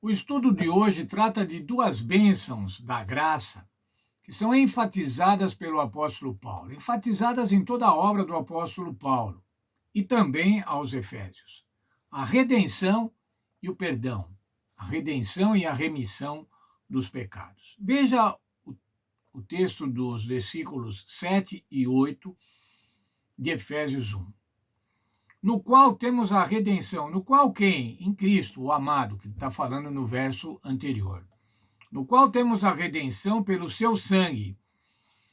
O estudo de hoje trata de duas bênçãos da graça que são enfatizadas pelo apóstolo Paulo, enfatizadas em toda a obra do apóstolo Paulo e também aos Efésios: a redenção e o perdão, a redenção e a remissão dos pecados. Veja o texto dos versículos 7 e 8 de Efésios 1. No qual temos a redenção, no qual quem? Em Cristo, o amado, que está falando no verso anterior. No qual temos a redenção pelo seu sangue,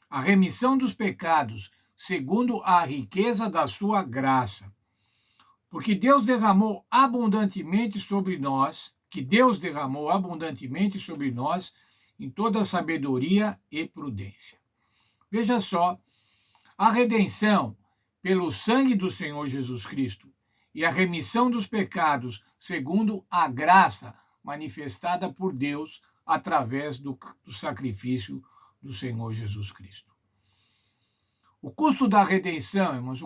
a remissão dos pecados, segundo a riqueza da sua graça. Porque Deus derramou abundantemente sobre nós, em toda sabedoria e prudência. Veja só, a redenção pelo sangue do Senhor Jesus Cristo e a remissão dos pecados, segundo a graça manifestada por Deus através do sacrifício do Senhor Jesus Cristo. O custo da redenção, irmãos,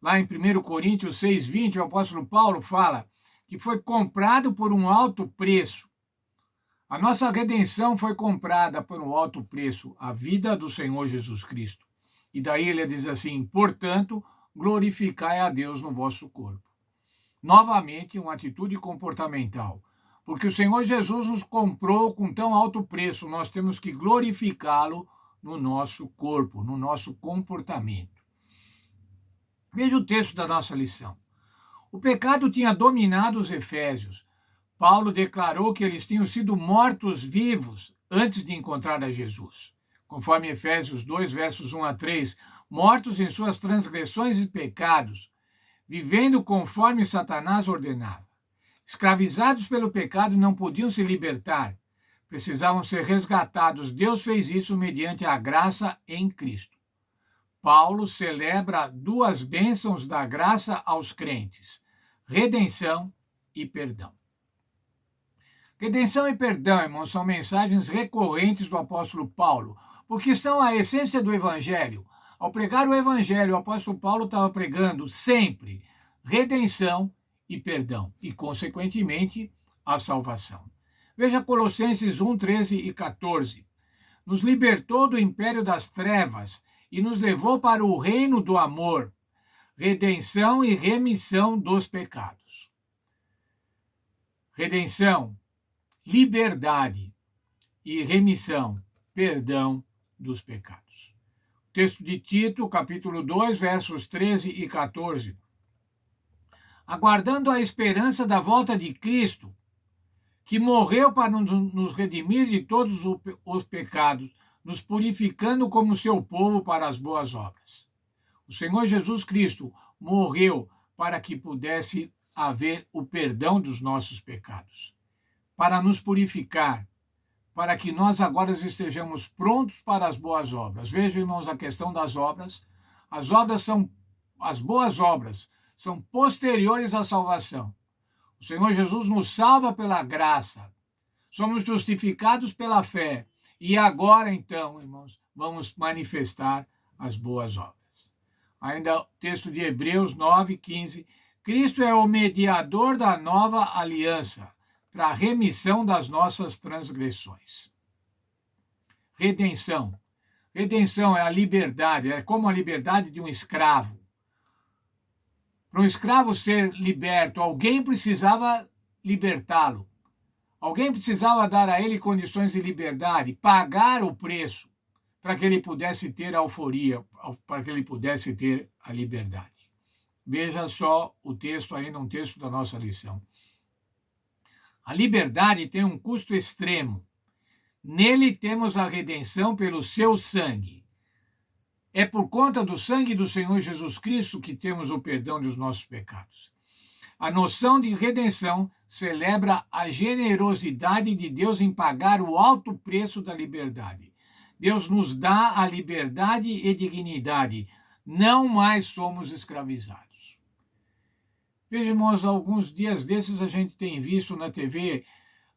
lá em 1 Coríntios 6:20, o apóstolo Paulo fala que foi comprado por um alto preço. A nossa redenção foi comprada por um alto preço, a vida do Senhor Jesus Cristo. E daí ele diz assim: portanto, glorificai a Deus no vosso corpo. Novamente, uma atitude comportamental. Porque o Senhor Jesus nos comprou com tão alto preço, nós temos que glorificá-lo no nosso corpo, no nosso comportamento. Veja o texto da nossa lição. O pecado tinha dominado os efésios. Paulo declarou que eles tinham sido mortos-vivos antes de encontrar a Jesus. Conforme Efésios 2, versos 1 a 3, mortos em suas transgressões e pecados, vivendo conforme Satanás ordenava. Escravizados pelo pecado, não podiam se libertar. Precisavam ser resgatados. Deus fez isso mediante a graça em Cristo. Paulo celebra duas bênçãos da graça aos crentes: redenção e perdão. Redenção e perdão, irmãos, são mensagens recorrentes do apóstolo Paulo, porque são a essência do Evangelho. Ao pregar o Evangelho, o apóstolo Paulo estava pregando sempre redenção e perdão, e, consequentemente, a salvação. Veja Colossenses 1, 13 e 14. Nos libertou do império das trevas e nos levou para o reino do amor, redenção e remissão dos pecados. Redenção, liberdade e remissão, perdão dos pecados. Texto de Tito, capítulo 2, versos 13 e 14. Aguardando a esperança da volta de Cristo, que morreu para nos redimir de todos os pecados, nos purificando como seu povo para as boas obras. O Senhor Jesus Cristo morreu para que pudesse haver o perdão dos nossos pecados, para nos purificar, para que nós agora estejamos prontos para as boas obras. Vejam, irmãos, a questão das obras. As boas obras são posteriores à salvação. O Senhor Jesus nos salva pela graça. Somos justificados pela fé. E agora, então, irmãos, vamos manifestar as boas obras. Ainda o texto de Hebreus 9:15. Cristo é o mediador da nova aliança, para a remissão das nossas transgressões. Redenção. Redenção é a liberdade, é como a liberdade de um escravo. Para um escravo ser liberto, alguém precisava libertá-lo. Alguém precisava dar a ele condições de liberdade, pagar o preço para que ele pudesse ter a euforia, para que ele pudesse ter a liberdade. Veja só o texto ainda, um texto da nossa lição. A liberdade tem um custo extremo. Nele temos a redenção pelo seu sangue. É por conta do sangue do Senhor Jesus Cristo que temos o perdão dos nossos pecados. A noção de redenção celebra a generosidade de Deus em pagar o alto preço da liberdade. Deus nos dá a liberdade e dignidade. Não mais somos escravizados. Veja, irmãos, alguns dias desses a gente tem visto na TV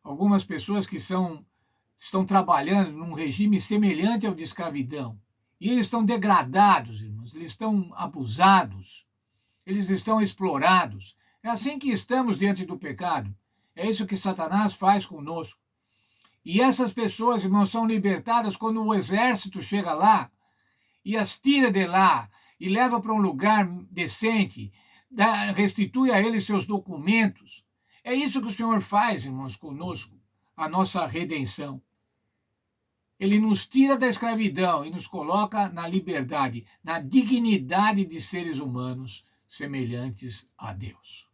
algumas pessoas que estão trabalhando num regime semelhante ao de escravidão. E eles estão degradados, irmãos, eles estão abusados, eles estão explorados. É assim que estamos diante do pecado. É isso que Satanás faz conosco. E essas pessoas, irmãos, são libertadas quando o exército chega lá e as tira de lá e leva para um lugar decente, restitui a eles seus documentos. É isso que o Senhor faz, irmãos, conosco, a nossa redenção. Ele nos tira da escravidão e nos coloca na liberdade, na dignidade de seres humanos semelhantes a Deus.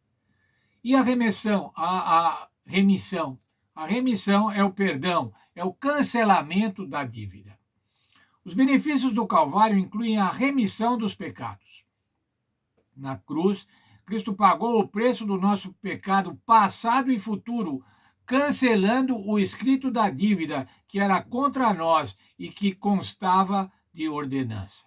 E a remissão? A remissão. A remissão é o perdão, é o cancelamento da dívida. Os benefícios do Calvário incluem a remissão dos pecados. Na cruz, Cristo pagou o preço do nosso pecado passado e futuro, cancelando o escrito da dívida que era contra nós e que constava de ordenança.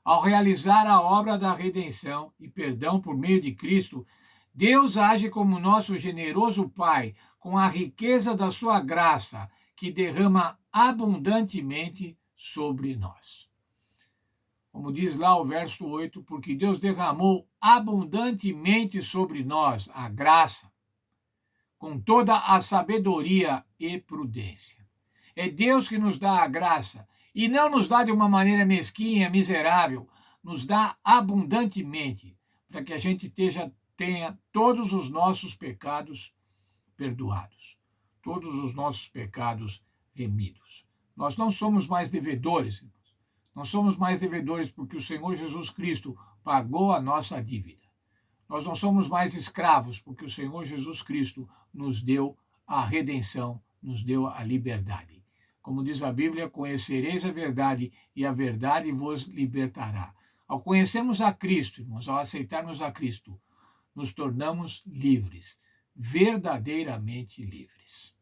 Ao realizar a obra da redenção e perdão por meio de Cristo, Deus age como nosso generoso Pai, com a riqueza da sua graça, que derrama abundantemente sobre nós. Como diz lá o verso 8, porque Deus derramou abundantemente sobre nós a graça, com toda a sabedoria e prudência. É Deus que nos dá a graça, e não nos dá de uma maneira mesquinha, miserável, nos dá abundantemente, para que a gente tenha todos os nossos pecados perdoados, todos os nossos pecados remidos. Nós não somos mais devedores, irmãos. Nós somos mais devedores porque o Senhor Jesus Cristo pagou a nossa dívida. Nós não somos mais escravos porque o Senhor Jesus Cristo nos deu a redenção, nos deu a liberdade. Como diz a Bíblia, conhecereis a verdade e a verdade vos libertará. Ao conhecermos a Cristo, irmãos, ao aceitarmos a Cristo, nos tornamos livres, verdadeiramente livres.